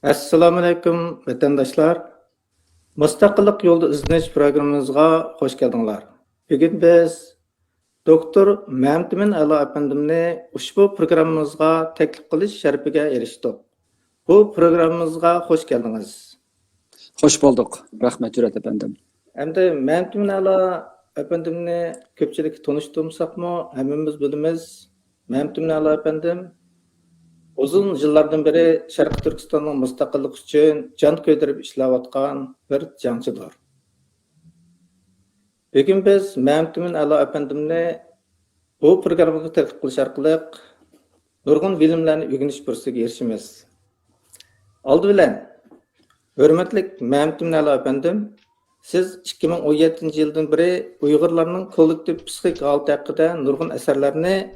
Assalomu alaykum vatandaşlar. Mustaqillik yo'lida izlanish programmamizga hoş geldinglar. Bugun biz doktor Mamtimin Alo efendimni ushbu programmamizga taklif qilish sharafiga erishdik. Bu programmamizga hoş geldiniz. Hoş bulduk. Rahmet Cüret efendim. Endi Mamtimin Alo efendimni ko'pchilik tanishtirmasakmi, hammamiz bilamiz. Mamtimin Alo efendim uzun yıllardan beri Şarkı Türkistan'ın müstakillik için can koydurup işleyotgan bir jangchidir. Bugün biz Mamtimin Alo efendimni bu programga taklif qilish orqali nurg'un bilimlarni o'rganish fursatiga erishamiz. Oldi bilan hurmatli Mamtimin Alo efendim, siz 2017 yıldan beri Uyg'urlarning kollektiv psixik holati haqida nurg'un asarlarni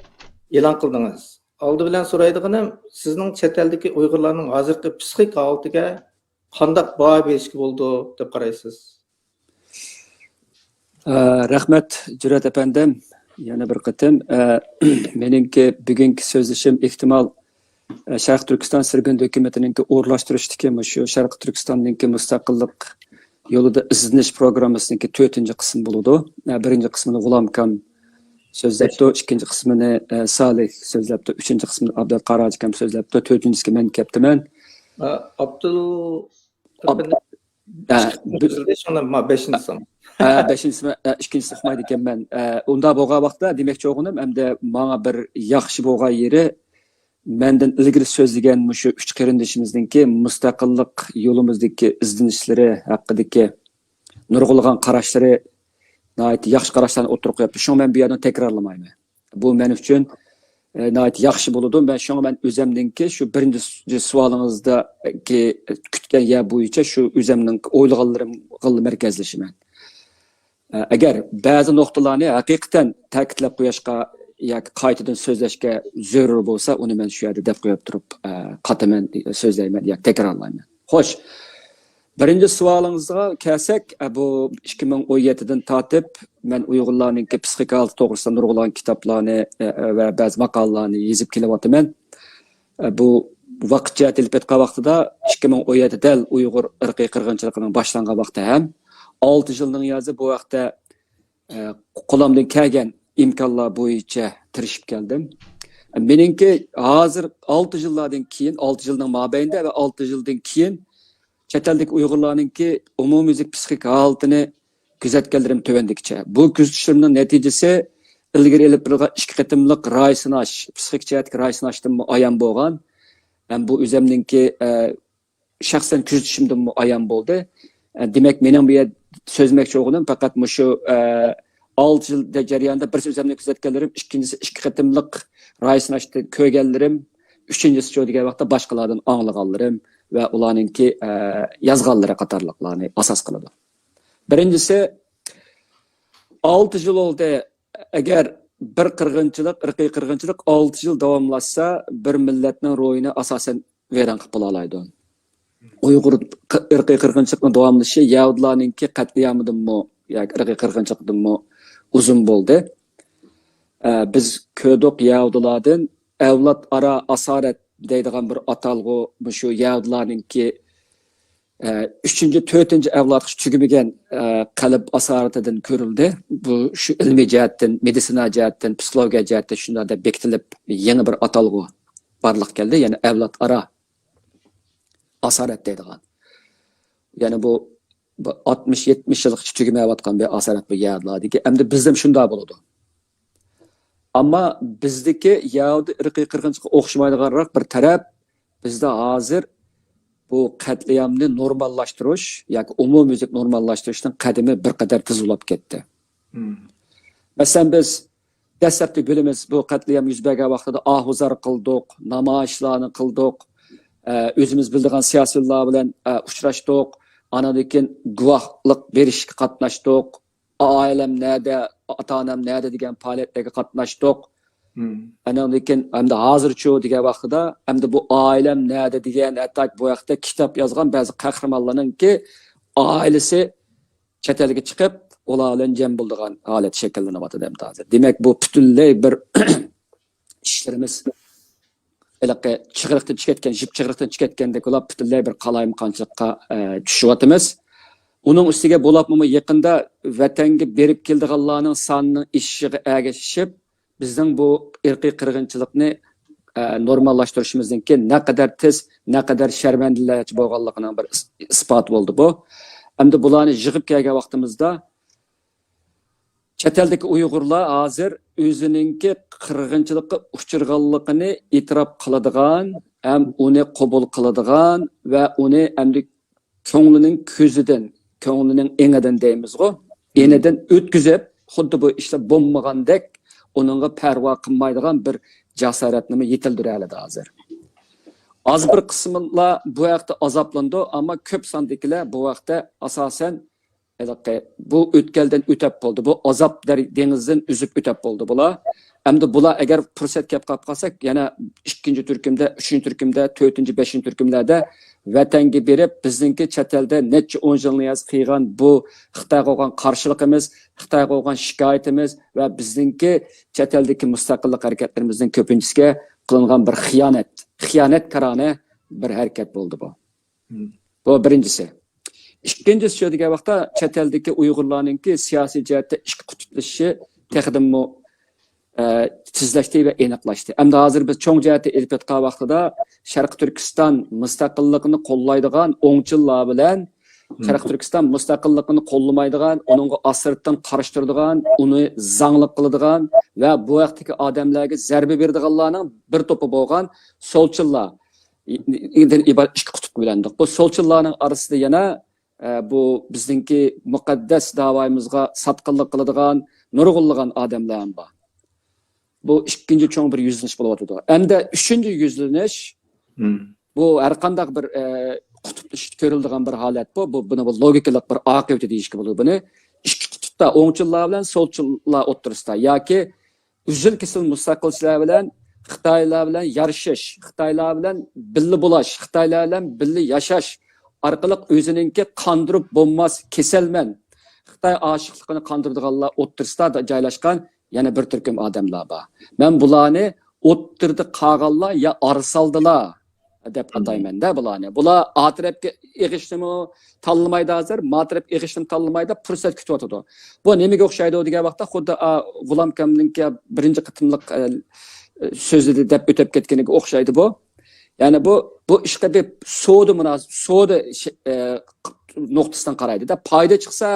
e'lon qildingiz. Oldi bilan so'raydiganim, sizning chet eldagi Uyg'urlarning hozirgi psixik holatiga qanday baho berishga bo'ldi deb qaraysiz? Rahmet Cüret efendim. Yana bir kıtım. Menimki bugünkü sözleşim ihtimal Şarkı Türkistan Sırgın hükümetininki uğurlaştırıştaki şu Şarkı Türkistan'ınki müstakillik yolunda izleniş programısınınki 4. kısım buludu. Birinci kısmını Gulam Kam sözlepti, ikinci kısmını Salih sözlepti, üçüncü kısmını Abdel Karacı Kam sözlepti, dördüncüsü ben keptimen. Beşincisi, ikincisi Hümaydi iken ben. Onda boğa vakta demekçi oğunum, hem de bana bir yaxşı boğa yeri menden ilgili sözlegen şu üç kardeşimizdeki müstakillik yolumuzdaki izlenişleri hakkındaki nurgulgan qaraşları nayet yaxşı qaraşlarını oturup yaptı. Şunu ben bir yerden tekrarlamayım. Bu benim için nayet yaxşı buludum. Ben şunu ben özemdeki şu birinci sualınızda ki kütken yer boyunca şu özemden oyluğallarım qıllı merkezleşimen. Eğer bazı noktalarını hakikaten ta'kidlab qo'yishga yoki qaytadan so'zlashga zarur bo'lsa, uni men shu yerda deb qo'yib turib, qataman so'zlayman yoki takrorlayman. Xo'sh, birinchi savolingizga kelsak, bu 2017dan tortib men Uyg'urlarning psixik holati to'g'risida nurg'ulg'an kitoblarni va ba'zi maqolalarni yozib kelyapman. Bu vaqtcha telpetqa vaqtida 2017 dal Uyg'ur irqiy qirg'inchiligining boshlangan vaqti ham 6 yılning yazı bu vaqtda qo'limdan kelgan imkonlar bo'yicha tirishib keldim. Meningki hozir 6 yillardan keyin, 6 yilning mobaynida va 6 yildan keyin chet eldagi Uyg'urlarningki umumiy psixik holatini kuzatganlarim tövendikcha. Bu kuzatishimning natijasi ilgari elib birilgan 2 qatimliq ro'y sinash, psixik jihatga ro'y sinashdan ayon bo'lgan. Ham bu o'zimningki shaxsan kuzatishimdan ayon bo'ldi. Demek benim bir sözmekçi oğlum fakat şu 6 yıl jarayonida bir sözümni kuzatganlarim, ikincisi 2 qatimliq ro'y sinashda ko'rganlarim, üçüncüsü shu degan vaqtda boshqalardan anglaganlarim va ularningki yozganlari qatorliqlarni asos qiladi. Birincisi 6 yıl oldu. Eğer bir qirg'inchilik, irqiy qirg'inchilik 6 yıl davomlashsa, bir millatning ro'yini asosan vayron qilib qo'yadi. Uyghur irqiy qirg'inchilikning davomlashi Yahudilarningki qatliamidanmi yoki irqiy qirg'inchilikdanmi uzun bo'ldi. Biz ko'rdik Yahudilardan avlod ara asorat deydigan bir atalg'u shu Yahudilarningki 3. 4. avlodga tugamagan qalb asoratidan ko'rildi. Bu shu ilmiy jihatdan, meditsina jihatdan, psixologiya jihatdan shunday bekitilib yangi bir atalg'u barliq keldi, ya'ni avlod ara asaret deydigan. Yani bu 60-70 yıllık tügemeyevatkan bir asaret bu Yahudilardaki. Hem de bizde şunda buludu. Ama bizdeki Yahudi irqiy qirg'inchilikka o'xshamaydiganroq bir taraf bizde hazır bu qatliamni normallashtirish yoki umumiylik normallashtirishning qadami bir qadar tizulab ketdi. Masalan biz dastlabki bilimiz bu qatliam yuz bergan vaqtida ahuzar qildik, namoyishlarni qildik. Özümüz bildiğin siyasiler bilen uçraştık, anadaki guvohlik berishga qatnashdik, ailem nerede, ata-onam nerede degan faoliyatlarga qatnashdik. Anadaki hem de hozircha degan vaqtida hem de bu ailem nerede degan hatta bu vaqtda kitob yozgan ba'zi qahramonlarningki ailesi chet elga chiqib, ular bilan jam bo'lgan holat shakllanyapti hozir. Demak bu butunlay bir ishlarimiz iliqi chig'iriqdan chiqayotgan, jip chig'iriqdan chiqayotgandek ular butunlay bir qalayimqanchilikqa tushyapmiz. Uning ustiga bo'lapmi yaqinda vatanga berib keldiganlarning sonining ishiga ergashib, bizning bu irqiy qirg'inchilikni normallashtirishimizdan keyin naqadar tez, naqadar sharmandalarchi bo'lganligining bir isbot bo'ldi bu. Hamda bularni yig'ib kelgan vaqtimizda chet eldagi Uyg'urlar hozir o'zininki qirg'inchilikqa uchirganligini e'tirof qiladigan, ham uni qabul qiladigan va uni hamda ko'nglining ko'zidan, ko'nglining engidan deymizgo, enidan o'tkazib, xuddi bu ishlar bo'lmagandek uningga parvo qilmaydigan bir jasoratni yetildirib oladi hozir. Az bir qismlar bu vaqtda azoblandi, ammo ko'p sondagilar bu vaqtda asosan bu o'tkaldan o'tib bo'ldi. Bu azob dengizdan uzib o'tib bo'ldi bular. Hamda bular agar fursat kelib qolsak, yana 2-chi turkumda, 3-chi turkumda, 4-chi, 5-chi turkumlarda vatanga berib, bizningki chet elda necha 10 yilni qilgan bu Xitoyga bo'lgan qarshiligimiz, Xitoyga bo'lgan shikoyatimiz va bizningki chet eldagi mustaqillik harakatlarimizning ko'pinchisiga qilingan bir xiyonatkarona bir harakat bo'ldi bu. Bu birinchisi. İkinchisi shu degan vaqtda chet eldagi Uyg'urlarningki siyosiy jihatda ichki qutblashishi texdimmo tizlashdi va aniqlashdi. Endi hozir biz cho'ng jihatda elib o'tgan vaqtida Sharq Turkiston mustaqilligini qo'llaydigan o'ngchillar bilan Sharq Turkiston mustaqilligini qo'llamaydigan, uningga asirdan qarshi turadigan, uni zanglik qiladigan va bu vaqtdagi odamlarga zarba beradiganlarning bir to'pi bo'lgan solchillar iborat ikki qutb bilandik. Bu solchillarning orasida yana bu bizningki muqaddas davoyimizga satqinlik qiladigan, nurg'unlagan odamlar bor. Bu ikkinchi cho'ng bir yuzlanish bo'lyapti. Endi uchinchi yuzlanish bu har qanday bir qutblashib ko'riladigan bir holat bu. Buni logikalik bir oqibati deyishga bo'ladi. Buni ikki qutbda o'ngchillar bilan solchillar o'rtasida yoki uzil kesil mustaqilchilar bilan Xitoylar bilan yarashish, Xitoylar bilan birga bo'lash, Xitoylar bilan birga yashash orqali o'zininki qondirib bo'lmas kasalman Xitoy oshiqligini qondiradiganlar o'rtasida joylashgan yana bir turkum odamlar bor. Men bularni o'ttirdi qolganlar ya arsaldilar deb atayman-da bularni. Bular atrafga eg'ishnimi tanlamaydi hozir, matraf eg'ishni tanlamaydi, fursat kutyotdi. Bu nimaga o'xshaydi degan vaqtda xuddi G'ulom Kamninki birinchi qitimliq so'zida deb o'tib ketganiga o'xshaydi bu. Ya'ni bu ishga deb so'da nuqtasidan qaraydi-da. Foyda chiqsa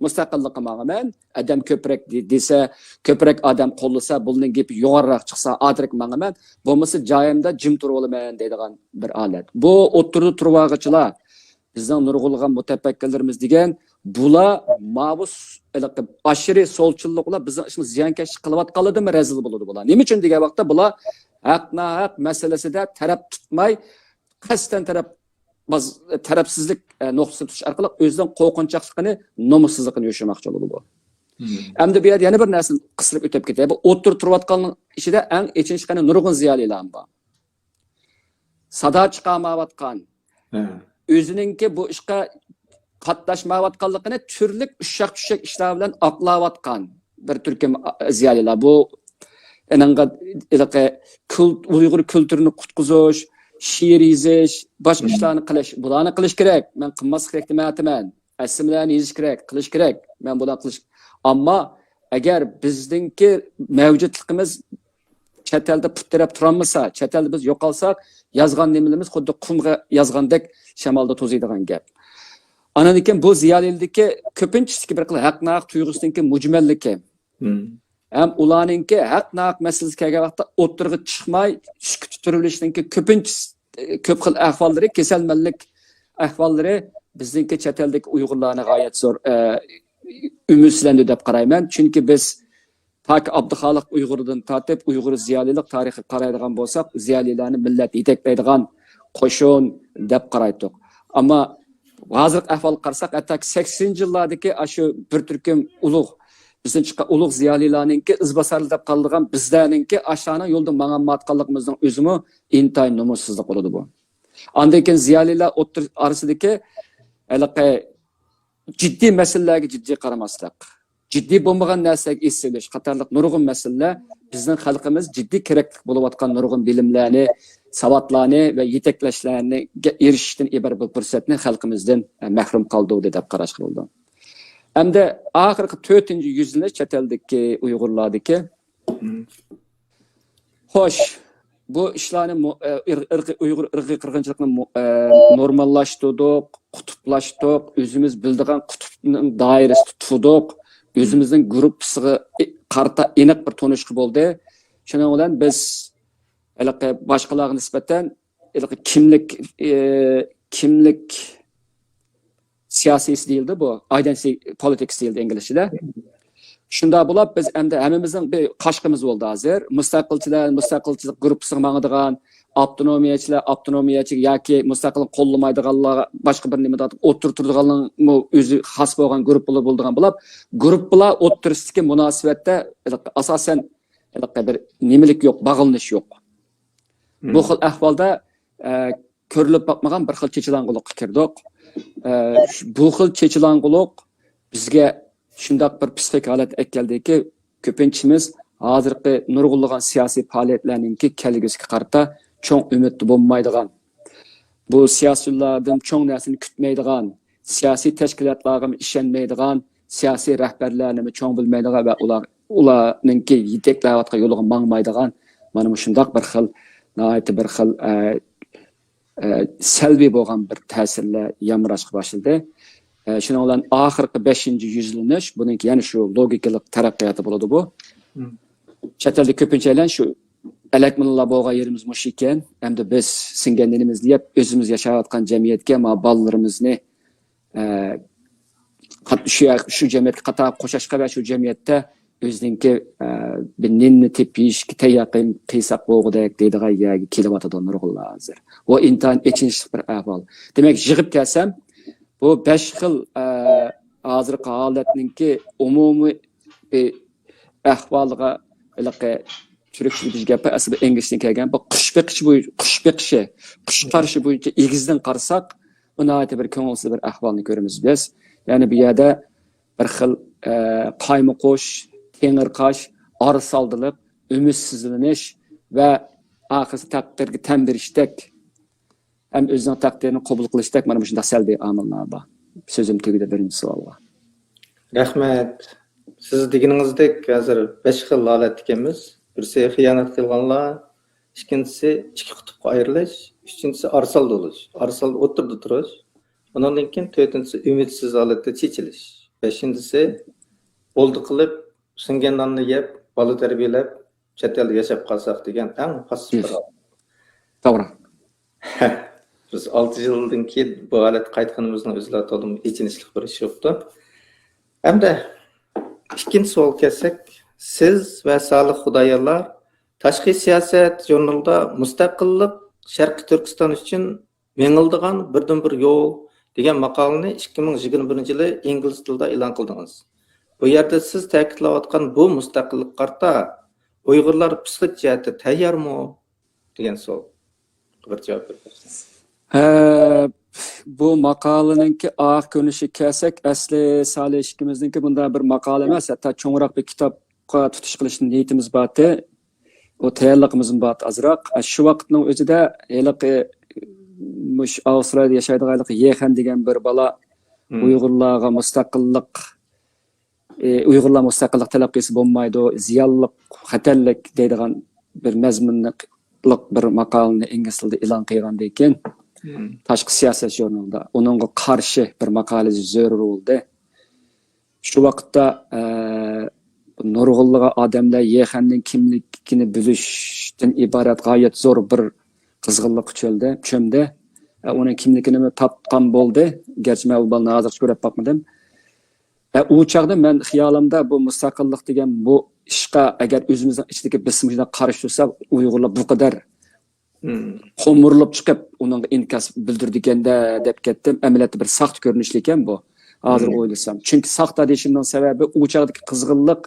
mustaqillikqa ma'naman, adam ko'proq desa, ko'proq odam qo'llasa, bundan gapi yuqoriroq chiqsa, adrak ma'naman, bo'lmasa joyimda jim turib olaman deydigan bir holat. Bu o'ttirdi turvag'ichilar, bizning nurg'ulg'an mutafakkirlarimiz degan, bular ma'bus aşırı solchilliklar bizning ishimiz ziyonkashlik qilayotganligimi razil bo'ladi bular. Nima uchun degan vaqtda bular haq masalasida taraf tutmay, qasdan tarafsizlik nuqtasini tutish orqali o'zidan qo'rqinchoqligini, nomussizligini yo'shirmoqchi bo'ladi bu. Endi bu yerda yana bir narsani qistirib o'tib ketadi. Bu o'ttir turayotganning ichida eng echinchiqani nurg'un ziyolilar bor. Sado chiqarmayotgan, o'zininki bu ishga qatnashmayotganligini turli ushshaq-tushshaq ishlar bilan oqlayotgan bir turkum ziyolilar. Bu Uyg'ur kulturini qutqizish, she'r yozish, boshqa ishlarni qilish, bularni qilish kerak. Men qilmaslik kerak demayapman. Aslimlarni yozish kerak, qilish kerak. Men bularni qilish. Ammo agar bizningki mavjudligimiz chet elda putirab turolmasa, chet elda biz yo'qolsak, yozgan nimalarimiz xuddi qumga yozgandek shamolda to'ziydigan gap. Anan ekan bu ziyolilikka ko'pinchisi bir xil haq-naq tuyg'usiniki mujmalligi. Ham ularningki haq-naq masalasi kelgan vaqtda o'ttirg'i chiqmay, sukut turilishningki ko'pinchisi ko'p xil ahvollari, kasalmanlik ahvollari bizningki chet eldagi Uyg'urlarni g'oyat zo'r ümidsizlandi deb qarayman. Chunki biz Pak Abduxoliq Uyg'urdan tortib Uyg'ur ziyolilik tarixiga qaraydigan bo'lsak, ziyolilarni millat yetaklaydigan qo'shin deb qaraydik. Ammo hozirgi ahvolga qarasak, hatto 80-yillardagi shu bir turkum ulug' bizning chiqqan ulug' ziyolilarningki izbosarlik deb qoldigan bizlarningki aşağına yo'lda ma'natqanligimizning o'zimi intayin nomussizlik bo'ladi bu. Undan keyin ziyolilar orasidagi jiddiy masalalarga jiddiy qaramaslik, jiddiy bo'lmagan narsaga esilish qatorliq nurg'un masalalar bizning xalqimiz jiddiy kerakli bo'layotgan nurg'un bilimlarni savatlarni ve yetekleşlerini erişishdan ibaret bu fursatni xalqimizdan mahrum qoldi deb qarash qildi. Hamda oxirgi 4-yüzyılda chet eldagi Uyg'urlardagi xo'sh, bu ishlarni Uyg'ur irqiy qirg'inchilikni normallashtirdik, qutuplaştirdik, o'zimiz bildigan qutupning doirasida tutdik, o'zimizning gruppasiga qarta aniq bir tanishlik bo'ldi. Shuning bilan biz boshqalarga nisbatan kimlik siyosiysi deyildi bu. Identity politics deyildi inglizce'de. Shunda bo'lib biz endi hammamizning bir qashqimiz bo'ldi hozir. Mustaqilchilik gruppasiga mangadigan, avtonomiyachi yoki mustaqillik qo'llamaydiganlar boshqa bir nimada o'tirtirdiganlar o'zi xos bo'lgan guruhlar bo'ldigan bo'lib, guruhlar o'tirisidagi munosabatda asosan bir nimelik yo'q, bog'lanish yo'q. Bu xil ahvolda ko'rilib bakmagan bir xil chechilang'ulikqa kirdik. Bu xil chechilang'ulik bizga shundoq bir psixik holat keldi-ki, ko'pinchimiz hozirgi nurg'unlagan siyosiy faoliyatlarninki kelgusiga qarata cho'ng umidli bo'lmaydigan, bu siyosiylardan cho'ng narsani kutmaydigan, siyosiy tashkilotlarga ishonmaydigan, siyosiy rahbarlarni cho'ng bilmaydigan va ularninki yetaklayotgan yo'liga mangmaydigan mana shundoq bir xil bir xil salbiy bo'lgan bir ta'sirlar yamrashga boshladi. Shuning bilan oxirgi 5-yüzyılnish buningki yana shu logikalik taraqqiyoti bo'ladi bu. Chet elda ko'pincha shu alakminlar bo'lgan yerimiz mush ekan, hamda biz singanligimiz deb o'zimiz yashayotgan jamiyatga ma bolalarimizni shu jamiyatga qator qo'shishga va shu jamiyatda o'ziningki bininni tepishga tayyorqim qiysoq bo'lgudek deydigan yerga kelyotadi nurg'unlar hozir. Bu intan echinishli bir ahvol. Demak, yig'ib kelsam bu 5 xil hozirgi holatninki umumiy ahvoliga Türkçe gapi aslida inglizdan kelgan bu qush qarishi bo'yicha egizdan qarasak, unaati bir ko'ngilsiz bir ahvolni ko'ramiz biz. Ya'ni bu yerda bir xil qaymoqush, tengirqash, arsaldılık, ümitsizlanish va oxirgi taqdirga tan berishdek hem o'zining taqdirini qabul qilishdek mana shunday salbiy omillar bor. So'zim tugadi birinchi savolga. Rahmat. Siz deganingizdek hozir 5 xil holat ekanmiz. Birisi xiyonat qilganlar, ikkinchisi ikki qutbga ayrilish, uchinchisi arsal bo'lish, arsal o'tirdi turish. Undan keyin to'rtinchisi umidsiz holatda chechilish. Beshinchisi bo'ldi qilib, singan nonni yeb, bola tarbiyalab, chet elda yashab qolsak degan eng passiv bir holat. To'g'ri. Biz 6 yildan keyin bu holat qaytganimizning o'zida to'liq ichinishlik bir ish yo'qdi. Hamda ikkinchi savol kelsak, siz va Salih Xudoyorlar tashqi siyosat jurnalida mustaqillik Sharqiy Turkiston uchun mengildigan birdan bir yo'l degan maqolani 2021-yili ingliz tilida e'lon qildingiz. Bu yerda siz ta'kidlayotgan bu mustaqillik qarta Uyg'urlar psixik jihatda tayyormi degan savol. Bir javob bersangiz. Bu maqolaninki oq ko'rinishi kelsak, asli Salih ikkimizningki bunda bir maqola emas, hatto cho'ngroq bir kitobga tutish qilish niyatimiz bordi. O tayyorligimiz bor azroq. Shu vaqtning o'zida mush Avstraliyada yashaydigan Yexan degan bir bola Uyg'urlarga Uyg'urlar mustaqillik talab qilsa bo'lmaydi, ziyonlik, xatarlik deydigan bir mazmunliq bir maqolani ingliz tilida e'lon qilgandan keyin tashqi siyosat jurnalida uningga qarshi bir maqola zarur bo'ldi. Shu vaqtda nurg'unlagan odamlar Yexanning kimligini bilishdan iborat g'oyat zo'r bir qizg'inlik cho'mdi. Uning kimligini topgan bo'ldi. Gerçi men bu hozir ko'rib bakmadim. U chaqda men xiyolimda bu mustaqillik degan bu ishqa agar o'zimizning ichidagi bismillah qarash tursa, Uyg'urlar bu qadar qo'murilib chiqib uning inkas bildirdiganda deb ketdim. Amaliyotda bir saxt ko'rinishli ekan bu. Hozir o'ylasam. Chunki saxta deyishimning sababi u chaqdagi qizg'inlik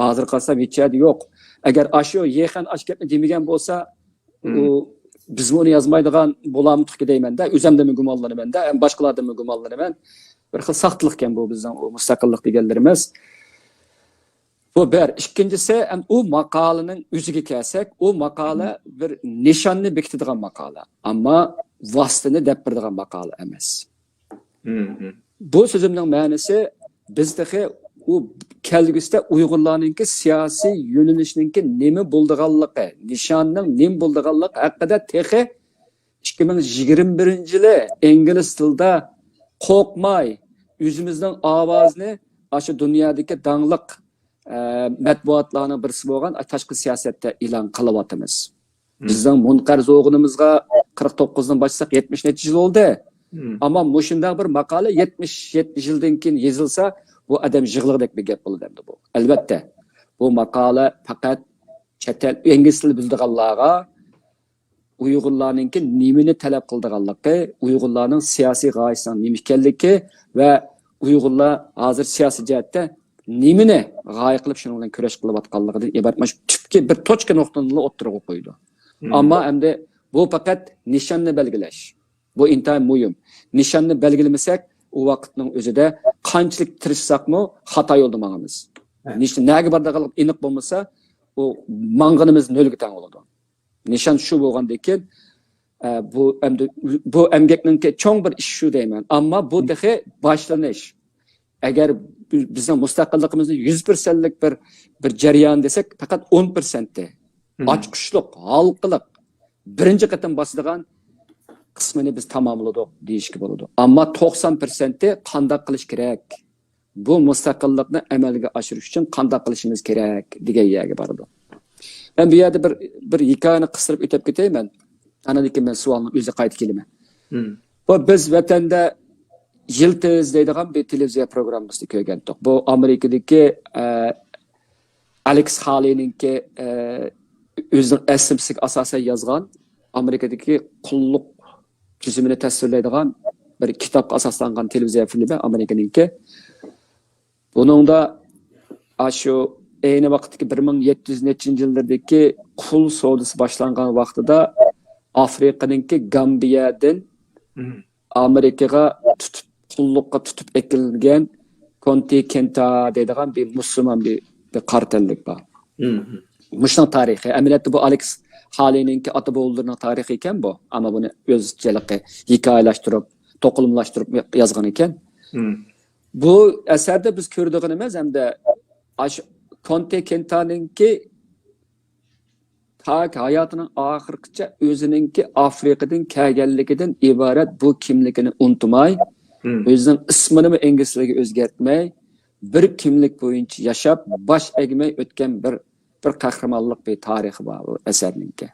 hozir qolsa hechadi yo'q. Agar ashu Yexan ashkatni demagan bo'lsa, u biz buni yozmaydigan bo'lamdiq deymanda, o'zimdan gumonlanaman-da, ham boshqalardan gumonlanaman. Bir xil saxtlik ekan bu bizning mustaqillik deganlarimiz. Bu bir. İkincisi, o maqalaning o'ziga kelsak, o maqala bir nishonni bekitadigan maqala. Ammo vositani deb beradigan maqala emas. Bu so'zimning ma'nosi bizdagi u kelgusida Uyg'urlarning siyosiy yo'nalishning nima bo'lganligi, nishonning nima bo'lganligi haqida texi 2021-yili ingliz tilida qo'rqmay o'zimizning ovozini shu dunyodagi dangliq matbuotlarning birisi bo'lgan tashqi siyosatda e'lon qilyapmiz. Bizning munqar zo'g'inimizga 49dan boshlab 70 necha yil oldi. Ama mushunda bir maqola 77 yildan keyin yozilsa, bu adam yig'liqdek bir gap bo'ladi endi bu. Albatta, bu maqola faqat chet el ingliz tili bildiganlarga Uyg'urlarning nimani talab qildiganligi, Uyg'urlarning siyosiy g'oyasining nima ekanligi va Uyg'urlar hozir siyosiy jihatda nimani g'oya qilib shuning bilan kurash qilayotganligidan iborat mana shu tupki bir tochka nuqtani o'tirg'a qo'ydi. Ammo endi bu faqat nishonni belgilash. Bu intayin muhim. Nishonni belgilamasak, o vaqtning o'zida qanchalik tirishsaqmi xato yo'lda mangamiz. Nishon nega bordiganlik aniq bo'lmasa, o mang'inimiz nolga teng bo'ladi. Nishon shu bo'lgandan keyin bu emgakning cho'ng bir ish shu deyman. Ammo bu dahi boshlanish. Agar bizning mustaqilligimizni 100%lik bir jarayon desak, faqat 10%da ochqishliq, halqiliq birinchi qatam bosadigan qismini biz tamomladik deyishga bo'ladi. Ammo 90%i qanday qilish kerak? Bu mustaqillikni amalga oshirish uchun qanday qilishimiz kerak degan yerga boradi. Men bu yerda bir hikoyani qistirib o'tib ketayman. Anadan keyin men savolni o'zi qaytib kelaman. Bu biz vatanda Yiltiz deydigan bir televiziya programmasida ko'rgandik. Bu Amerikadagi Alex Haley'ninki o'zining aslimsiga asosan yozgan Amerikadagi qulluq tüzümünü tasvirlaydigan bir kitapga asoslangan televiziya filmi Amerikaningki. Bunun da şu ayni vaqtdagi 1700-yillardagi qul savdosi boshlangan vaqtida Afrikaningki Gambiyadan Amerikaga qulluqqa tutib ekilgan Conte Kenta deydigan bir musulmon bir qartellik bor. Muşning tarixi. Amaliyotda bu Alex Haley'ninki ata boğullarının tarihi iken bu. Ama bunu özcelikle hikayelaştırıp, tokulumlaştırıp yazgan iken. Bu eserde biz kördüğünümüz hem de Conte Kenta'nınki ta ki hayatının ahırkıca özününki Afrika'dan kelgenlikinden ibaret bu kimlikini unutmay, özünün ismini mi İngilizce'ye özgertmey, bir kimlik boyunca yaşap, baş egmey ötken bir kahramanlık bir tarihi var bu eserninki.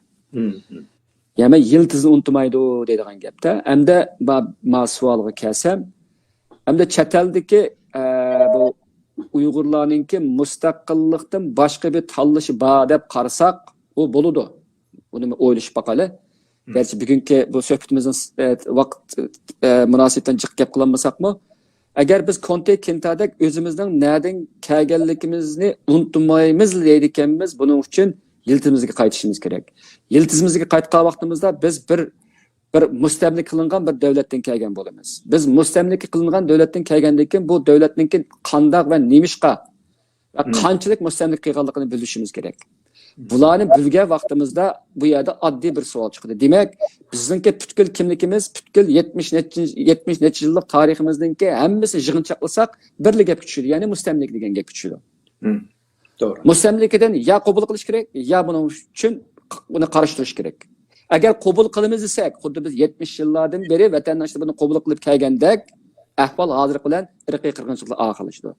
Yani yıldızını unutmaydı o dediğin gapta. Hem de ma sualga kelsem, hem de çeteldeki bu Uygurlarınki mustaqillikten başka bir tallışı bağ dep qarasak, o boludu. Bunu oylaşıp bakalı. Gerçi bugünkü bu söhbetimizin vaqt münasibetten çık gap kılanmasak mı? Eğer biz Conte Kenta'da özümüzden nereden kelgenlikimizni unutmayımız deydikenimiz bunun için yıltızımızga qaytishimiz gerek. Yıltızımızga qaytgan vaqtimizda biz bir mustamlik qilingan bir davlatdan kelgan bo'lamiz. Biz mustamlik qilingan davlatdan kelgandan keyin bu davlatninki qandaq va nemishqa va qanchalik mustamlik qilganligini bilishimiz gerek. Bularni bilgan vaqtimizda bu yerda oddiy bir savol chiqdi. Demak, bizningki butkul kimligimiz, butkul 70 necha yillik tariximizningki hammasi yig'inchoqlasak, birli gap tushadi. Ya'ni mustamlik degan gap tushadi. To'g'ri. Mustamlikdan ya qabul qilish kerak, ya buning uchun buni qarashtirish kerak. Agar qabul qilamiz desak, xuddi biz 70 yillardan beri vatandoshlar buni qabul qilib kelgandek, ahvol hozir bilan irqiy qirg'inchiliklar oxirlashdi.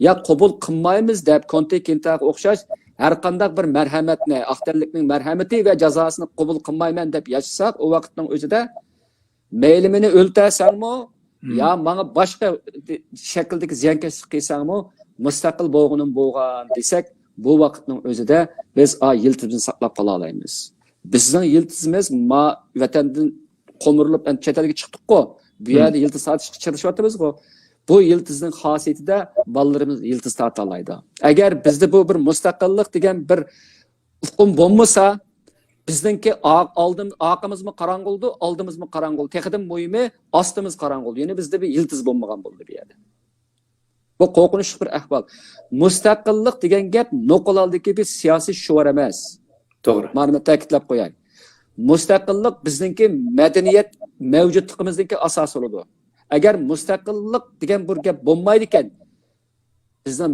Ya qabul qilmaymiz deb Conte Kentaga o'xshash har qanday bir marhamatni, aqtallikning marhamati va jazosini qabul qilmayman deb yashasak, o vaqtning o'zida mayli meni o'ltasanmi, ya menga boshqa shakldagi ziyonkashlik qilsangmi, mustaqil bo'lganim bo'lgan desak, bu vaqtning o'zida biz yiltizimizni saqlab qola olamiz. Bizning yiltizimiz vatandan qo'mirilib chet elga chiqdik-ku. Bu yerda yiltiz sotishga chirishyapmiz-ku. Bu yıldızın xosiyati de balalarımız yıldız tartalaydı. Eğer bizde bu bir mustaqillik degan bir ufqum bo'lmasa, bizdinki arqamiz mı qarang'uldi, oldimiz mı qarang'uldi. Teqidim muhimi ostimiz qarang'uldi. Yani bizde bir yıldız bo'lmagan bo'ldi bu yerda. Bu qo'rqinchli bir ahvol. Mustaqillik degan gap noqulaldagi bir siyosiy shuvar emas. To'g'ri. Mana ta'kidlab qo'yay. Mustaqillik bizningki madaniyat mavjudligimizningki asosi bo'ladi. Agar mustaqillik degan bir gap bo'lmaydi ekan, bizning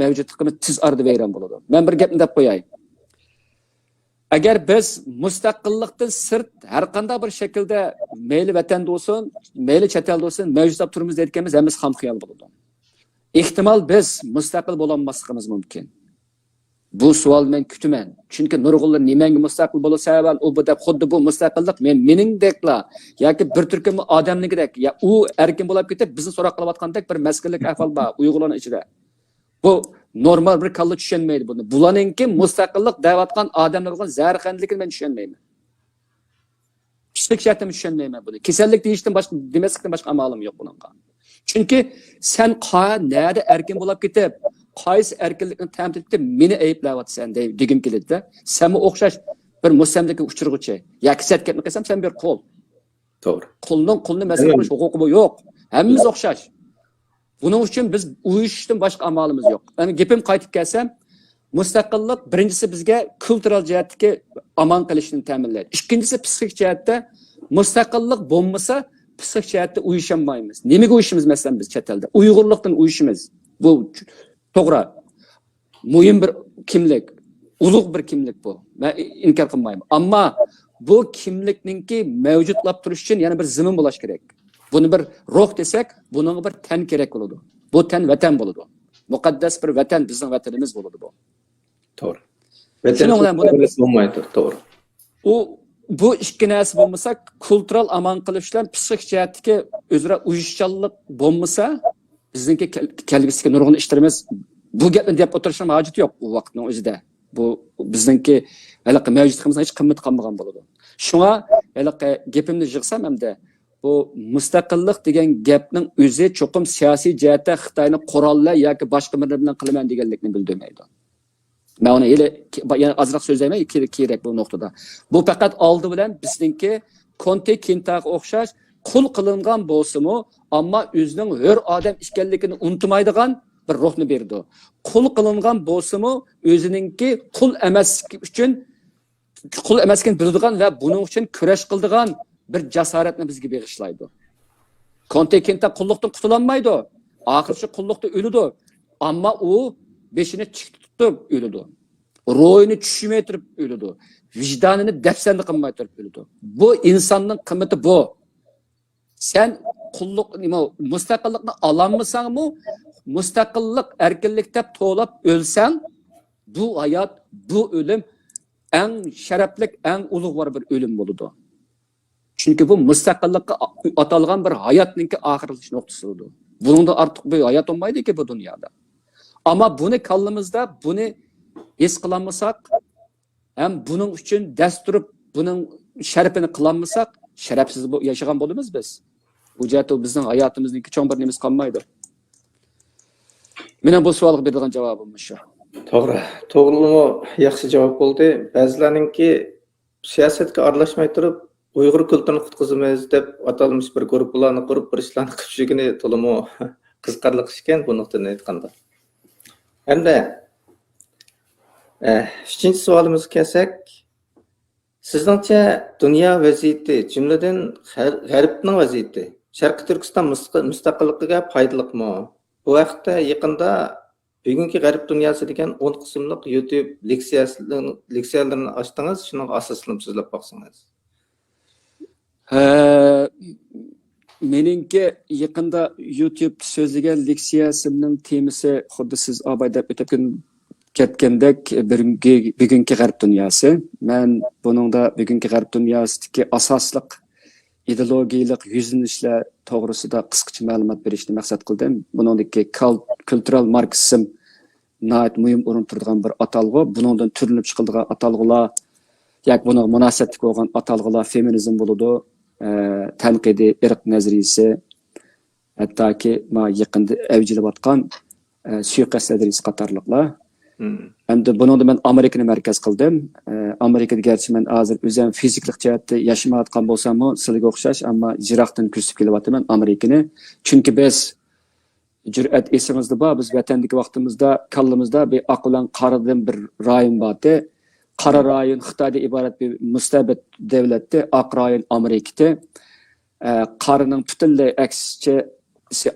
mavjudligimiz tiz arda vayron bo'ladi. Men bir gapni deb qo'yay. Agar biz mustaqillikdan sirt har qanday bir shaklda mayli vatanda bo'lsin, mayli chet elda bo'lsin, mavjud bo'lib turimiz deyotganimiz hammasi ham xiyol bo'ladi. Ehtimal biz mustaqil bo'lolmasligimiz mumkin. Bu savol men kutaman. Chunki nurg'unlar nimanga mustaqil bo'lsa, u bu deb xuddi bu mustaqillik meningdekla yoki bir turkum odamnigidek, ya u erkin bo'lib ketib bizni so'roq qilayotgandek bir mas'ullik ahvol bor Uyg'urlarning ichida. Bu normal bir kalla tushunmaydi buni. Bularningki mustaqillik deyotgan odamlarga zarxandlikini men tushunmayman. Psixik jihatdan tushunmayman buni. Kasallik deyishdan boshqa demaslikdan boshqa amalim yo'q bunga. Chunki sen nerede erkin bo'lib ketib, qaysi erkinlikni ta'min etib meni ayblayapsan degim keladi-da. Senmi o'xshash bir mustamlika uchirg'uchi. Yoki satgatni qilsam sen bir qo'l. To'g'ri. Qo'lni masala qilish huquqi yo'q. Hammamiz o'xshash. Buning uchun biz uyushishdan boshqa amalimiz yo'q. Yani gapim qaytib kelsam, mustaqillik birinchisi bizga kultural jihatdagi aman qilishni ta'minlaydi. Ikkinchisi psixik jihatda mustaqillik bo'lmasa psixik jihatda uyushamaymiz. Nimaga uyushimiz masalan biz chet elda? Uyg'urlikdan uyushimiz. Bu to'g'ri. Muhim bir kimlik, ulug' bir kimlik bu. Men inkor qilmayman. Ammo bu kimlikninki mavjudlab turish uchun yana bir zamin bo'lish kerak. Buni bir ruh desak, bunun bir ten kerak bo'ladi. Bu ten vatan bo'ladi. Muqaddas bir vatan bizning vatanimiz bo'ladi bu. To'g'ri. Vatan bo'lmaydi, to'g'ri. Bu ikki narsa bo'lmasa, kultural aman qilish bilan psixik jihatdagi o'zaro uyushchanlik bo'lmasa, bizningki kelgusidagi nurg'un ishlarimiz bu gapni deb o'tirishim hojat yo'q u vaqtning o'zida. Bu bizningki haliqi mavjudligimizga hech qimmat qolmagan bo'ladi. Shunga haliqi gapimni yig'sam hamda bu mustaqillik degan gapning o'zi cho'qim siyosiy jihatda Xitoyni qurollar yoki boshqa birlar bilan qilaman deganlikni bildirmaydi. Men uni yana azroq so'zlayman kerak bu nuqtada. Bu faqat oldi bilan bizningki Konte Kintaga o'xshash qul qilingan bo'lsa-mu, ammo o'zining hur odam ekanligini unutmaydigan bir ruhni berdi. Qul qilingan bo'lsa-mu, o'zininki qul emasligi uchun qul emasligini biladigan va buning uchun kurash qiladigan bir jasoratni bizga bag'ishlaydi. Konte Kinta qulluqdan qutulanmaydi. Oxirgi qulluqda o'ladi. Ammo u beshini tik tutib o'ladi. Ro'yini tushmay turib o'ladi. Vijdonini dafsanda qilmay turib o'ladi. Bu insonning qimmati bu. Sen qulluq mustaqillikni ololmasang-mu, mustaqillik, erkinlik deb to'lab o'lsang, bu hayot, bu o'lim eng sharafli, eng ulug'vor bir o'lim bo'ladi. Chunki bu mustaqillikka atalgan bir hayotninki oxirlash nuqtasidir. Buningda ortiq bir hayot olmaydi-ki bu dunyoda. Ama bunu kallamızda bunu his qilamasak, hem bunun için dasturib bunun şerefini qilamasak, şerefsiz yaşagan bo'lamiz biz. Bu jihatda bizning hayotimizdagi cho'ng bir nimiz qolmaydi. Meni bu savolga beradigan javobim shu. To'g'ri. To'g'rimi? Yaxshi javob bo'ldi. Ba'zilarninki siyosatga aralashmay turib, Uyg'ur kulturini qutqizamiz deb atalmış bir guruhlarni qurib bir ishlarni qilishigini to'limi qiziqarli ekan bu nuqtadan aytganda. Hamda üçüncü sualımızga kelsak, sizningcha dunyo vaziyati, jumladan g'arbning vaziyati, Sharqiy Turkiston mustaqilligiga foydalimi? Bu vaqtda yaqinda bugungi g'arb dunyosi degan 10 qismliq YouTube leksiyalarini ochdingiz, shunga asoslanib so'zlab boqsangiz. Meningki yaqinda YouTube so'zlagan leksiyasimning temasi xuddi siz abay deb o'tib ketgandek bugungi g'arb dunyosi. Men buningda bugungi g'arb dunyosidagi asosliq ideologiyalik yuzlanishlar to'g'risida qisqacha ma'lumot berishni maqsad qildim. Buningdagi kultural marksizm nəhayət mühim o'rin turadigan bir atalg'u. Buningdan turinib chiqilgan atalg'ular yoki buni munosabatli bo'lgan atalg'ular feminizm bo'ladi. Tanqidiy irq nazariyasi, hattoki yaqinda avjilayotgan suiqasd nazariyasi qatorliqlar. Endi buni men Amerikani markaz qildim. Amerikada garchi men hozir o'zim fiziklik jihatda yashamayotgan bo'lsam-mu, sizlarga o'xshash, ammo jiroqdan kuzatib kelyapman Amerikani. Chunki biz Cüret esimizde var. Biz vatandaki vaktimizde, kalımızda bir akılan Qara'dan bir rayon vardı. Qara rayon Xitayda ibaret bir müstabit devletti. Ak rayon Amerika'da. Qarının bütünlüğü eksçe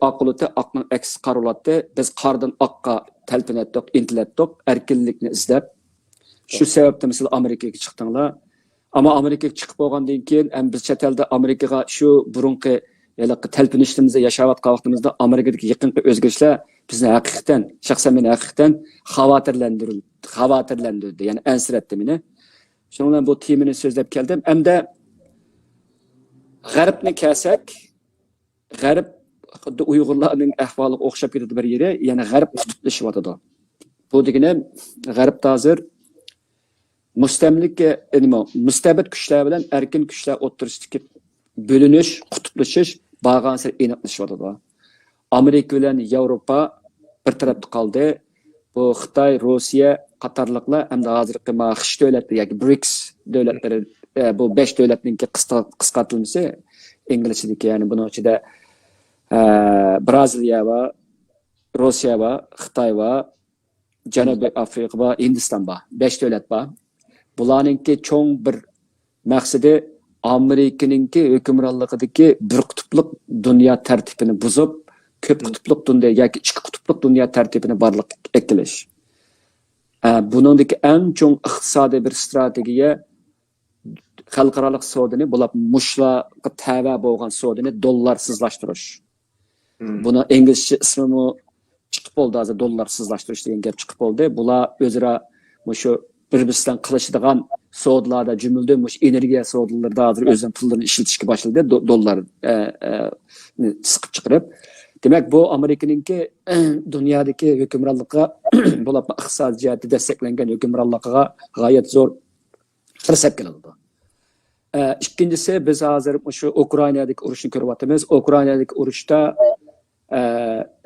akıllıtı, akının eks qarılattı. Biz Qara'dan akka telpin ettik, intilettik, erkinlikni izlep. Şu sebepte mesela Amerika'ya çıktılar. Ama Amerika'ya çıkıp olgandan keyin biz chet elde Amerika'ga şu burunqi telpinishimizde yaşayotgan vaqtimizda Amerikadagi yaqinqi o'zgarishlar bizni haqiqatan, shaxsan meni haqiqatan xavotirlantirdi, ya'ni ansiratdi meni. Shuning bilan bu temani so'zlab keldim. Hamda G'arbni kelsak, G'arb xuddi Uyg'urlarning ahvoliga o'xshab ketadi bir yeri, ya'ni G'arb qutblashyotadi. Bu degani G'arbda hozir mustabid kuchlar bilan erkin kuchlar o'tirisidagi bölünüş, kutuplaşış bağlantısı aniqlashyotir. Amerika bilan Yevropa bir tarafda qaldı. Bu Xitoy, Rossiya qatorliqlar hamda hozirgi XISH davlatlar yoki BRICS davlatlari, bu 5 davlatninki qisqartirilmasi inglizchadagi, ya'ni buning ichida Braziliya va Rossiya va Xitoy va Janubiy Afrika va Hindiston va 5 davlat bor. Bularninki cho'ng bir maqsadi Amerika'nınki hükümranlıqdaki bir kutupluq dünya tertibini buzub, köp kutupluq dünya yoki ikki kutupluq dünya tertibini barliq ekilish. Buningdagi eng cho'ng iqtisodiy bir strategiya xalqarалық savdoni, bular mushlarga tava bo'lgan savdoni dollarsizlashtirish. Buni inglizcha ismi chiqib bo'ldi, hozir dollarsizlashtirish degan gap chiqib bo'ldi. Bular o'zaro shu bir-birisidan qilishadigan savdolarda cümülde energiya savdolarida hozir o'zining pullarini ishlatishga boshladi, dollar siqib chiqarib. Demak, bu Amerikaningki dunyodagi hukmronlikqa, bo'lib iqtisodiy jihatdan desteklangan hukmronligiga g'oyat zo'r xirsab keladi. Ikkinchisi, biz hozir shu Ukrainadagi urushni ko'ryapmiz. Ukrainadagi urushda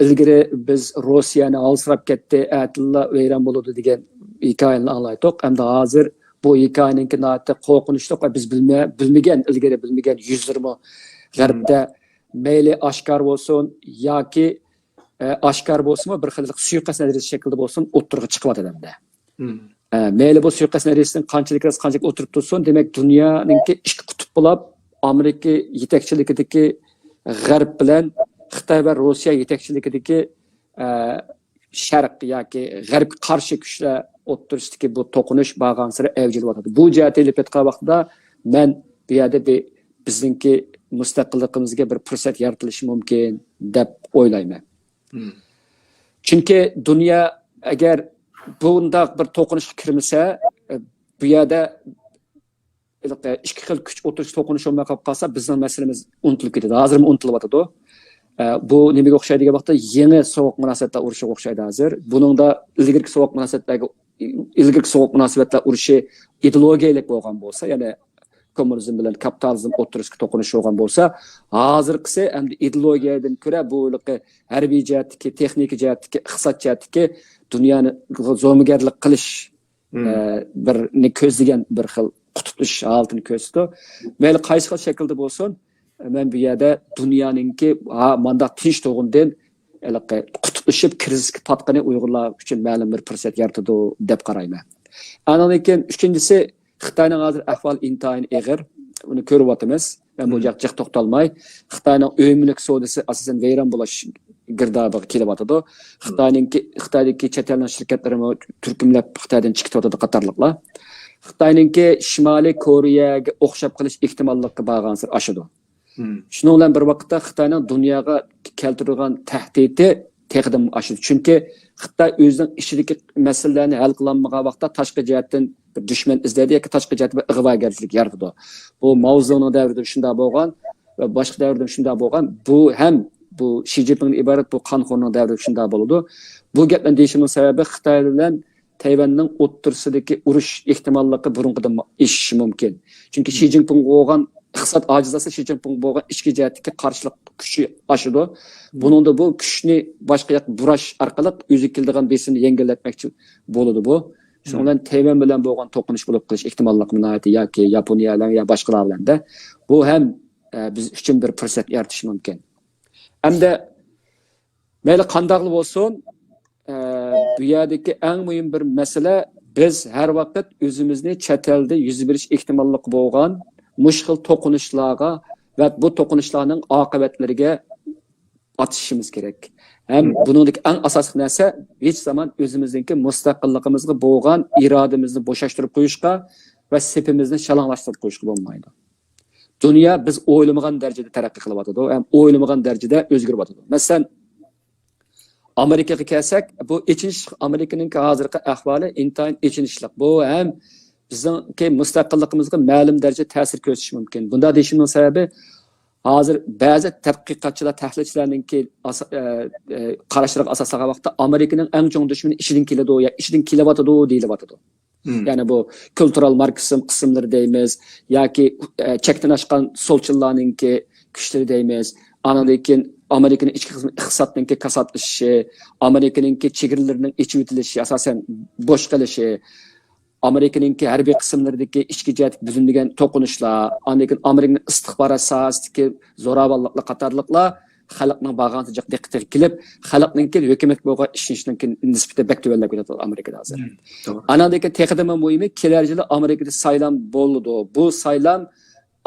ilgari biz Rossiyani alsirab ketdi, atilla vayron bo'ladi degan hikoyani anglaydik. Hamda hozir bu hikoyaninki nihoyatda qo'rqinchli va biz ilgari bilmagan yuzlarni G'arbda mayli oshkor bo'lsin yoki oshkor bo'lsinmi, bir xil suiqasd natijasi shaklida bo'lsin, o'ttirg'i chiqyapti hamda. Mayli bu suiqasd natijasidan qanchalik o'tirib tursin, demak dunyoninki ikki qutb bo'lib, Amerika yetakchiligidagi G'arb bilan Xitoy va Rossiya yetakchiligidagi Sharq yoki G'arbga qarshi kuchlar o'ttirishdagi bu to'qinish bag'ansiri avjilyotadi. Bu jihatda ilib aytgan vaqtda men bu yerda bizningki mustaqilligimizga bir fursat yaratilishi mumkin deb o'ylayman. Chunki dunyo agar bundaq bir to'qinishga kirmasa, bu yerda ikki xil kuch o'tirish to'qinish bo'lmay qolsa, bizning masalamiz unutilib ketadi. Hozirmi unutilyotadi. Bu nimaga o'xshaydi degan vaqtda yangi sovuq munosabatlar urushiga o'xshaydi hozir. Buningda ilgirki sovuq munosabatlar urushi ideologiyalik bo'lgan bo'lsa, ya'ni kommunizm bilan kapitalizm o'tirishga to'qinish bo'lgan bo'lsa, hozirgisi endi ideologiyadan ko'ra bu harbiy jihatdagi, texnik jihatdagi, iqtisod jihatdagi dunyoni zo'migarlik qilish birni ko'zlagan bir xil qutblish holatini ko'rsatdi. Mayli qaysi xil shaklda bo'lsin, men bu yerda dunyoninki manda tinch to'g'indan qutublashib krizga patqani Uyg'urlar uchun ma'lum bir fursat yaratadi deb qarayman. Lekin uchinchisi, Xitoyning hozir ahvol intayin og'ir. Uni ko'ryapmiz. Men bu yoqqa to'xtalmay, Xitoyning o'yinlik savdosi asosan vayron bo'lish girdobiga kelyapti. Xitoydagi chet ellik shirkatlari turkumlab Xitoydan chiqyapti qatorliqlar. Xitoyningki Shimoliy Koreyaga o'xshab qilish ehtimolligiga bag'ansir oshadi. Shuning bilan bir vaqtda Xitoyning dunyoga keltirgan tahdidi teqdim oshadi. Chunki Xitoy o'zining ichidagi masalalarni hal qilolmagan vaqtda tashqi jihatdan bir dushman izlaydi yoki tashqi jihatdan bir ig'vogarchilik yaratadi. Bu Mao Zedong davrida shunday bo'lgan va boshqa davrda shunday bo'lgan. Bu ham bu Xi Jinping iborat bu qonxo'rning davrida shunday bo'ladi. Bu gaplarni deyishimning sababi Xitoy bilan Tayvanning o'ttirsidagi urush ehtimolligi burunqidan eshishi mumkin. Chunki Xi Jinping bo'lgan iqtisod ojizlasa, Xi Jinping bo'lgan ichki jihatdagi qarshilik kuchi oshadi. Buningda bu kuchni boshqa yoq burash orqali o'zi keladigan besimni yengillatmoqchi bo'ladi bu. Shuning bilan Tayvan bilan bo'lgan to'qinish bo'lib qilish ehtimolligi nihoyat yoki Yaponiya bilan yoki boshqalar bilan bu ham biz uchun bir fursat yaratish mumkin. Hamda Mayli qandaqlı bo'lsin, bu yerdagi eng muhim bir masala biz har vaqt o'zimizni chet elda yuz berish ehtimolligi bo'lgan mushkil to'qinishlarga va bu to'qinishlarning oqibatlariga atishimiz kerak. Hem buningdagi eng asosiy narsa hech zaman o'zimizningki mustaqilligimizga bo'lgan irodamizni bo'shashtirib qo'yishga va sepimizni shalonglashtirib qo'yishga bo'lmaydi. Dünya biz o'ylamagan darajada taraqqiy qilyapti, ham o'ylamagan darajada o'zgaryapti. Masalan, Amerikaga kelsak, bu Amerikaning hozirgi ahvoli intayin ichinishlik. Bu ham bizning mustaqilligimizga ma'lum darajada ta'sir ko'rsatishi mumkin. Bunda deyishimning sababi hozir ba'zi tadqiqotchilar, tahlilchilarningki qarashlariga asoslagan vaqtda Amerikaning eng chong dushmani ishidan keladi, ya ishidan kelyapti deyilyapti. Yani bu kültürel marksizm kısımları deymiz, yoki chekdan oshgan solchillarningki kuchlari deymiz. Anadaki Amerika'nın ichki iqtisodningki kasatlashishi, Amerika'ningki chegiralarining ichib o'tilishi, asosan bo'sh qilishi, Amerika'ningki harbiy qismlaridagi ichki jihat buzilgan to'qinishlar, Amerikaning istixborot sohasidagi zo'ravonliklar qatorliqlar xalqning bag'anti jiq diqqatiga kelib, xalqningki hukumat bo'lgan ishonchning nisbati bak tuvallab ketadi Amerikada hozir. Anadaki texniki muhimi kelar yili Amerikada saylam bo'ldi. Bu saylam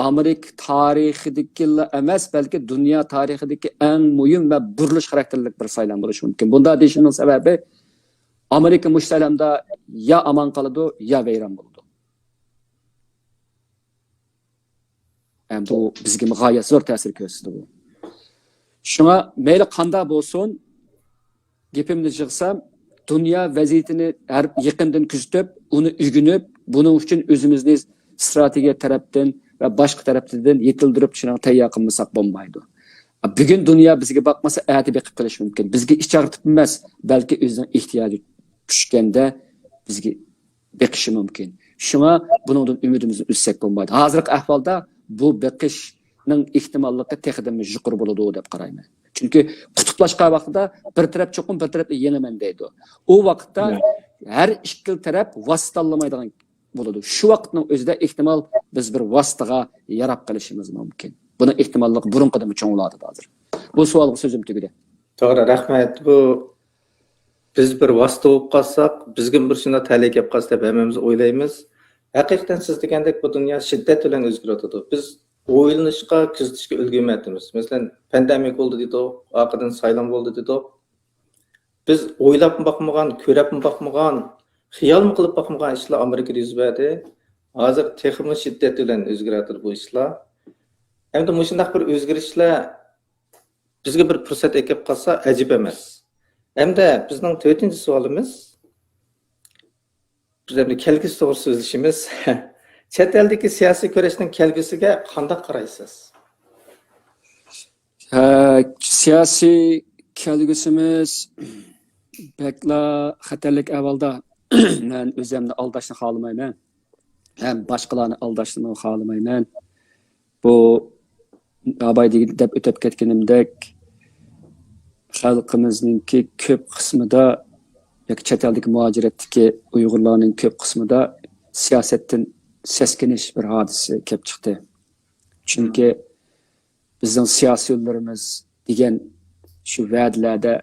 Amerika tarixidagi emas, balki dunyo tarixidagi eng muhim va burilish xarakterli bir saylam bo'lishi mumkin. Bunda deyishimning sababi Amerika mushtalamda ya aman qoladi, ya vayron bo'ladi. Ham bu bizga g'oyat zo'r ta'sir ko'rsatdi bu. Şuna meyli qanda bo'lsin, gepimni yig'sam, dunyo vaziyatini yaqindan kuzatib, uni o'rganib, buning uchun o'zimizni strategiya tarafdan va boshqa tarafdan yetildirib shuni tayyor qilmasak bo'lmaydi. Bugun dunyo bizga boqmasa, erta beqib qilish mumkin. Bizga ichartib emas, balki o'zining ehtiyoji tushganda bizga beqishi mumkin. Shuna buningdan umidimizni uzsak bo'lmaydi. Hozirgi ahvolda bu beqish ehtimollikka texdimi yuqori bo'ladi deb qarayman. Chunki qutblashgan vaqtida bir taraf cho'qim, bir taraf yengiman deydi. U vaqtda har ikki taraf vositalanmaydigan bo'ladi. Shu vaqtning o'zida ehtimol biz bir vositaga yarab qilishimiz mumkin. Buni ehtimollik burunqidan cho'ngiladi hozir. Bu savolga so'zim tugadi. To'g'ri, rahmat. Bu biz bir vosita bo'lib qolsak, bizga bir shuna talay kelib qolsa deb hammamiz o'ylaymiz. Haqiqatan siz degandek bu dunyo shiddat bilan o'zgaradi. Biz o'ylanishga, kuzatishga ulgurmayapmiz. Masalan, pandemiya bo'ldi dedi, orqadan saylan bo'ldi dedi. Biz o'ylab boqmagan, ko'rib boqmagan, xiyol qilib boqmagan ishlar Amerikada yuz berdi. Hozir texnik shiddat bilan o'zgaradi bu ishlar. Endi shunday bir o'zgarishlar bizga bir fursat kelib qolsa ajib emas. Endi bizning 4-chi savolimiz biz endi kelgusi to'g'ri so'zlashimiz. Chet eldagi siyosiy kurashning kelgusiga qanday qaraysiz? Siyosiy kelgusimiz bekla xatarlik avvalda men o'zimni aldashni xohlamayman. Ham boshqalarni aldashni xohlamayman. Bu abayda deb o'tib ketganimdek xalqimizningki ko'p qismida yoki chet eldagi muhojiratdagi Uyg'urlarning ko'p qismida siyosatdan seskinish bir hodisa kelib chiqdi. Chunki bizning siyosiy yo'llarimiz degan shu va'dalarda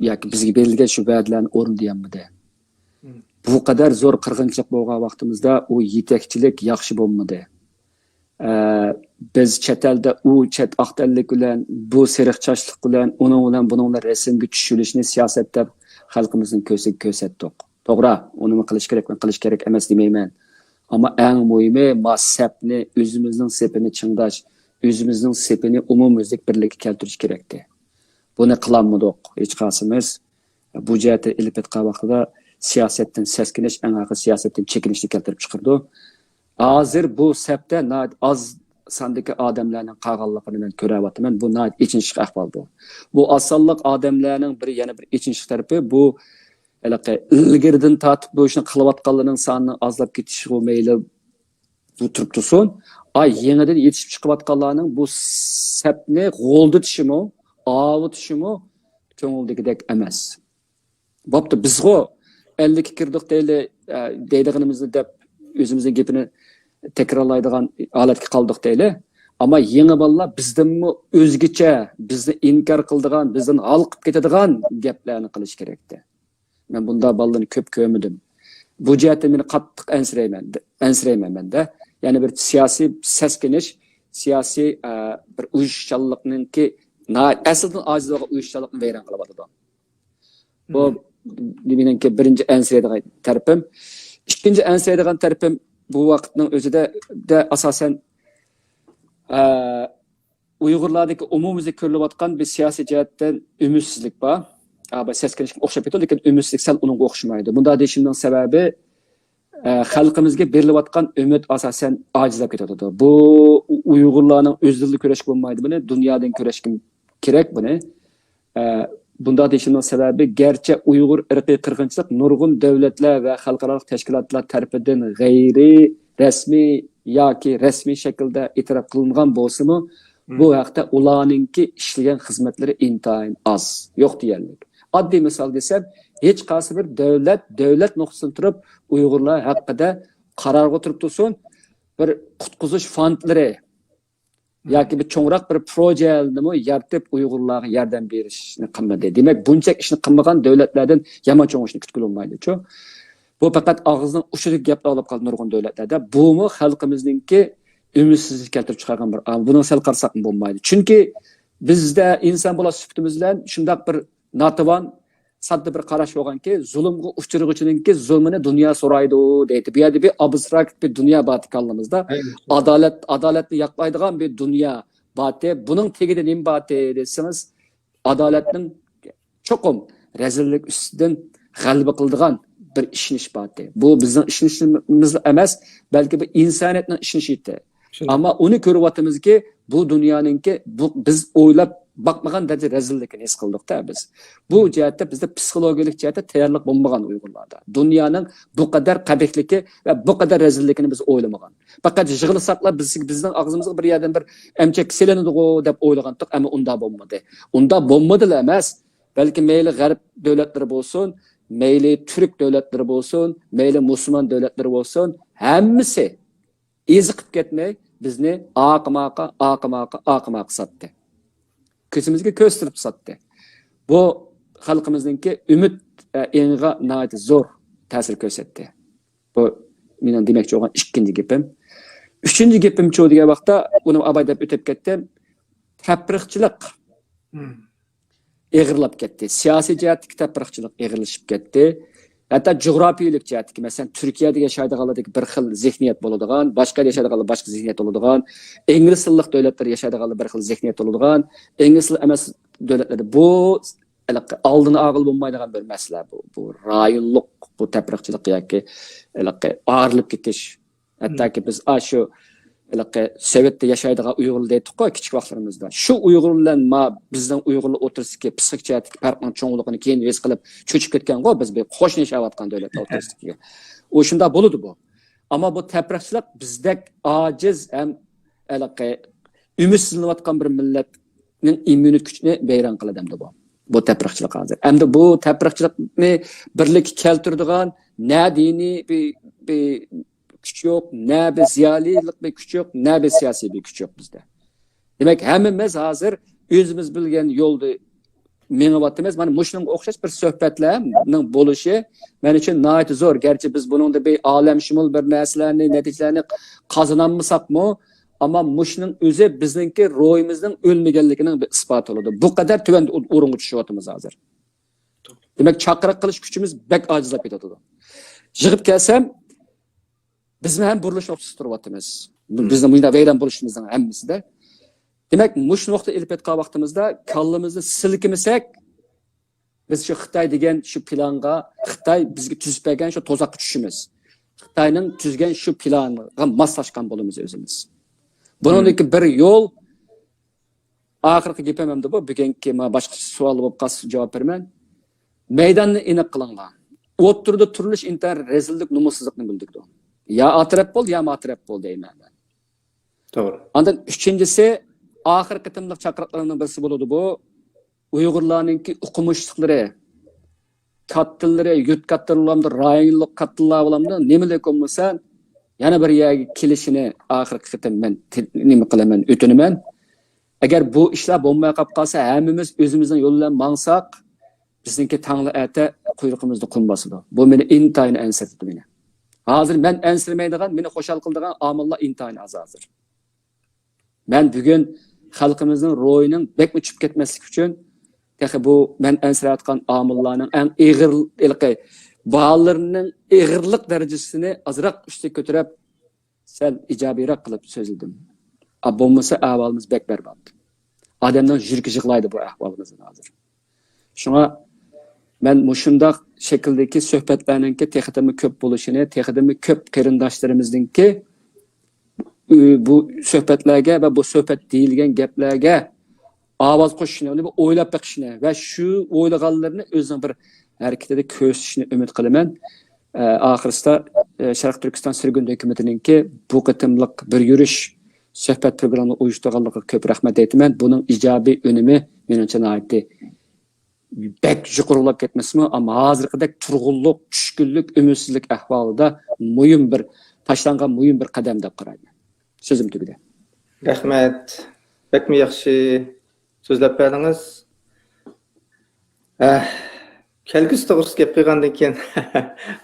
yoki bizga berilgan shu va'dalarni o'rinlayapmidi. Bu qadar zo'r qirg'inchilik bo'lgan vaqtimizda u yetakchilik yaxshi bo'lmadi. Biz chet elda u chet aqtallik bilan, bu seriqchashlik bilan, uning bilan buning rasmga tushirishni siyosatda xalqimizning ko'ziga ko'rsatdik. To'g'ri, uni qilish kerak emas demayman. Ama en muhimi sepni, özümüzün sepini çındaş, özümüzün sepini umumizlik birlikte keltiriş gerekti. Bunu kılanmadık hiç kasımız. Bu cihete ilip etken vaxtıda siyasetten seskiniş, en akı siyasetten çekilişli keltirip çıkırdı. Hazır bu septe az sandaki adamlarının qağallıqını ben körevatımın. Bu içinci ahval bu. Bu asallık adamlarının yana bir içinci tarafı bu ilgirden tatip bu işin qılıvatqanlarının sanını azlap ketishi meyli bu turib tursun. Ay yeniden yetişip çıkıvatqanlarının bu sepni goldu tişimi, avu tişimi köngüldekidek emas. Boptu biz go 50 kirdik deydiğimizni dep özümüzün gepini tekrarlaydigan alatga qaldık deyli. Ama yeni balla bizden mi özgüçe, bizni inkar kıldıgan, bizden halkıp ketedigan geplerini kılış gerekti. Ben bunda ballarını köp kömüdüm. Bu cihette beni kattık ensireymen ben de. Yani bir siyasi seskeniş, siyasi bir uyuşçallıkның ki, aslında aciz olan uyuşçallıkның veyran kılabadı da. Bu benimki birinci ensireydiğin tarafım. İkinci ensireydiğin tarafım bu vakitnin özü de asasen Uygurlardaki umumizde körülüp atkan bir siyasi cihetten ümitsizlik var. Ama seskenişkin okşap etti, lekin ümitsizlik sel onun okşamaydı. Bunda değişimden sebebi halkımızga berilip atkan ümit asasen acizlep ketedi. Bu Uygurlarning özlülük köreşki bulmaydı bunu, dünyadan köreşkim gerek bunu. Bunda değişimden sebebi gerçi Uygur ırkı kırgınçılık nurgun devletler ve halkaralık teşkilatlar tarafından gayri resmi yoki resmi şekilde itiraf kılıngan bolsa-mı, bu haqda ularninki işleyen hizmetleri intayin az, yok deyerlik. Addi misal desem, hiç qaysi bir devlet noktasını turup Uygurlar hakkında karar turup dursun, bir kutkuzuş fondları yoki bir çoğunrak bir projelerni yaratib Uygurlarga yordam berishni qilmadi. Demak, bunchak ishni qilmagan davlatlardan yomon cho'ng ishni kutgil olmaydi-ku. Bu faqat og'izdan ushirib gaplar olib qolgan nurg'un davlatlarda. Bumi xalqimizningki ümitsizlik keltirib chiqargan bir. Buni sal qarasak bo'lmaydi. Chunki bizda inson bo'la sifatimiz bilan shunday bir notavon sadda bir qarash bo'lganki, zulmga uchirg'uchininki zulmini dunyo so'raydi deydi. Bu yerda bir abstrakt bir dunyo bor ekanligimizda, adaletni yoqlaydigan bir dunyo bor. Buning tegida nima bor desangiz, adolatning cho'qim rezillik ustidan g'alaba qiladigan bir ishinish bor. Bu bizning ishinishimiz emas, balki bir insoniyatning ishinishidir. Ama onu ko'ryapmizki, bu dunyoninki biz o'ylab bakmagan derece rezillikini his kıldık da biz. Bu cihette bizde psikolojik cihette tayyorlik bulmagan Uygurlarda. Dünyanın bu kadar kabehliki ve bu kadar rezillikini biz oylamagan. Fakat jığılsaklar bizden ağzımızda bir yerden bir emçek selenidik o dep oylagandık ama unda bulmadı. Unda bulmadı emas. Belki meyli garip devletleri olsun, meyli Türk devletleri olsun, meyli Müslüman devletleri olsun, hemmisi ezikip ketmey bizni aqımaqa sattı. Közümüzge köstürüp sattı. Bu halkımızdaki ümit enga nayet zor ta'sir ko'rsatdi. Bu mening demoqchi bo'lgan ikkinchi gapim. Uchinchi gapim chu degan vaqtda uni abay deb o'tib ketdim. Tapriqchilik eg'irlab ketdi. Siyosiy jihatdagi tapriqchilik eg'irlashib ketdi. Hatta coğrafiyalik jihatdagi, masalan, Turkiyada yashaydiganlardagi bir xil zihniyat bo'ladigan, boshqa yashaydiganlar boshqa zihniyat bo'ladigan, ingliz tilli davlatlar yashaydiganlar bir xil zihniyat bo'ladigan, ingliz tilli emas davlatlarda bu oldini og'il bo'lmaydigan bir masala bu rayonlik bu tapriqchilik yoki og'irlab ketish. Hattoki biz shu Sovetda yashaydigan Uyg'urlar deydik-ku kichik vaqtlarimizda. Shu Uyg'urlar bizdan Uyg'urlar o'tirishga psixik jihatdagi farqning cho'ngligini keyin his qilib cho'chib ketgan-ku biz bir qo'shni yashayotgan davlatlar o'tirishga. O shunda bo'ladi bu. Ammo bu tapriqchilik bizdek ojiz ham umidsizinayotgan bir millatning immunitet kuchini vayron qiladi bu. Bu tapriqchilik hozir. Hamda bu tapriqchilikni birlik keltiradigan na diniy bir güç yok, ne bir ziyalilik bir güç yok, ne bir siyasi bir güç yok bizde. Demek hemimiz hazır özümüz bilgen yolda meňebatymyz. Mana muşunun okşaş bir söhbetlerning boluşu men için nayet zor. Gerçi biz bunun da bir alemşumul bir narsalarni, netijelerini kazanammasak-mı? Ama muşunun özü bizninki ruhimizning ölmegenligining bir isbati oldu. Bu kadar tüven orunga tuşyapmiz hazır. Demek çakrak kılış gücümüz bek acizlap ketadi. Jigip kelsem biz hem buruluş noktası turvatımız. Bizden bunda veyran buluşumuzdan hemmisi de. Demek muş nokta elip etken vaktimizde kallımızı silkimesek biz şu Xitay degen şu planga Xitay bizge tüzüpegen şu tozak düşüşümüz. Xitay'nın tüzgen şu planga maslaşkan bolumuz özümüz. Bununki bir yol ahirki gepememdi bu. Bugünkü başka sualı bolup qas cevap bermen. Meydanını inek kılıngan. Oturdu turuluş intihar rezillik numusuzlukni bildirdi. Ya atrap bol ya matrap bol deyman ben. Doğru. Ondan üçüncüsü ahir kıtımlık çakratlarının birisi buludu bu. Uygurlarınki okumuşlukları, kattilleri, yurt kattilleri olamdı, rayonluk kattilleri olamdı. Nemelik olmasa yana bir yerga kelishini oxirgi qitim men nima qilaman, o'tinaman. Agar bu ishlar bo'lmay qolib qolsa, hammamiz o'zimizning yo'l bilan mangsak, bizningki tangli ata quyruqimizni qum bosadi. Bu meni intayin ansirdi meni. Hozir men ansirmaydigan, meni xo'shal qildigan omillar intayin az hozir. Men bugun xalqimizning ro'yining bek uchib ketmaslik uchun texi bu men ansirayotgan omillarning eng ig'ir bağlarının ağırlık derecesini azırak üstte götürüp sen icabiyrak kılıp sözledim. Bo'lmasa ahvalımız bek berbat. Adamdan jürki jıqlaydı bu ahvalımızın hazır. Şuna ben muşundaq şekildeki söhbetlerinin ki texidimi köp buluşunu, texidimi köp kerindaşlarımızdınki bu söhbetlerge ve bu söhbet deyilgen geplerge avaz qo'shishni, bu o'ylab beqishni va shu o'ylaganlarni o'zing bir hareketde ko'rsatishni umid qilaman. Oxirsida Sharq Turkiston sirgun hukumatiningki bu qitimliq bir yurish suhbat programmani uyushtirganligiga ko'p rahmat aytaman. Buning ijobiy unumi menimcha nihoyatda bek yuqorilab ketmasmi, ammo hozirgidek turg'unlik, tushkunlik, umidsizlik ahvolida muhim bir tashlangan muhim bir qadam deb qarayman. So'zim tugadi. Rahmat. Bekmi yaxshi so'zlab berdingiz. Kelgusi to'g'risida gap qilgandan keyin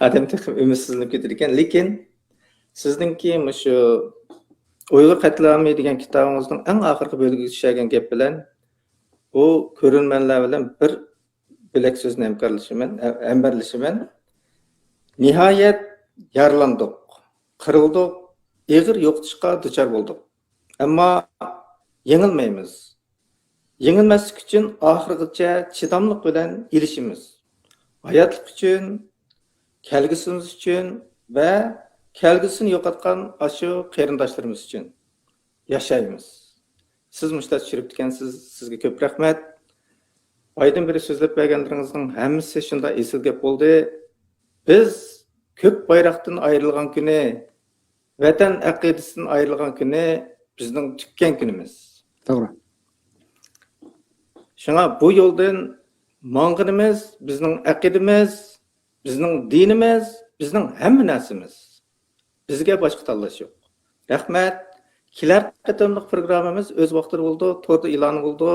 adam texim umidsizlanib ketar ekan, lekin sizningki shu Uyg'ur qatlami degan kitobingizning eng oxirgi bo'limiga tushgan gap bilan u ko'rinmanlar bilan bir bilak so'zni hamkorlashiman. Nihoyat yaralandik, qirildik, ig'ir yo'qotishga duchor bo'ldik. Ammo yengilmaymiz. Yengilmaslik uchun oxirigacha chidamlik bilan ilishimiz. Hayotlik uchun, kelgusimiz uchun va kelgusini yo'qotgan ashu qarindoshlarimiz uchun yashaymiz. Siz mushtat tushirib ekansiz, sizga ko'p rahmat. Oydin biri so'zlab berganlaringizning hammasi shunday esil gap bo'ldi. Biz ko'p bayroqdan ayrilgan kuni, vatan aqidasidan ayrilgan kuni bizning tukkan kunimiz. To'g'ri. Şuna bu yoldan mangınımız, bizning aqidimiz, bizning dinimiz, bizning hamma narsamiz. Bizga boshqa tanlash yo'q. Rahmat. Kelar qatimliq programmamiz o'z vaqtida bo'ldi, to'rda e'lon bo'ldi.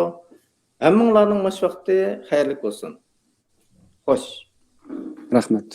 Hammanglarning mash vaqti xayrli bo'lsin. Xo'sh. Rahmat.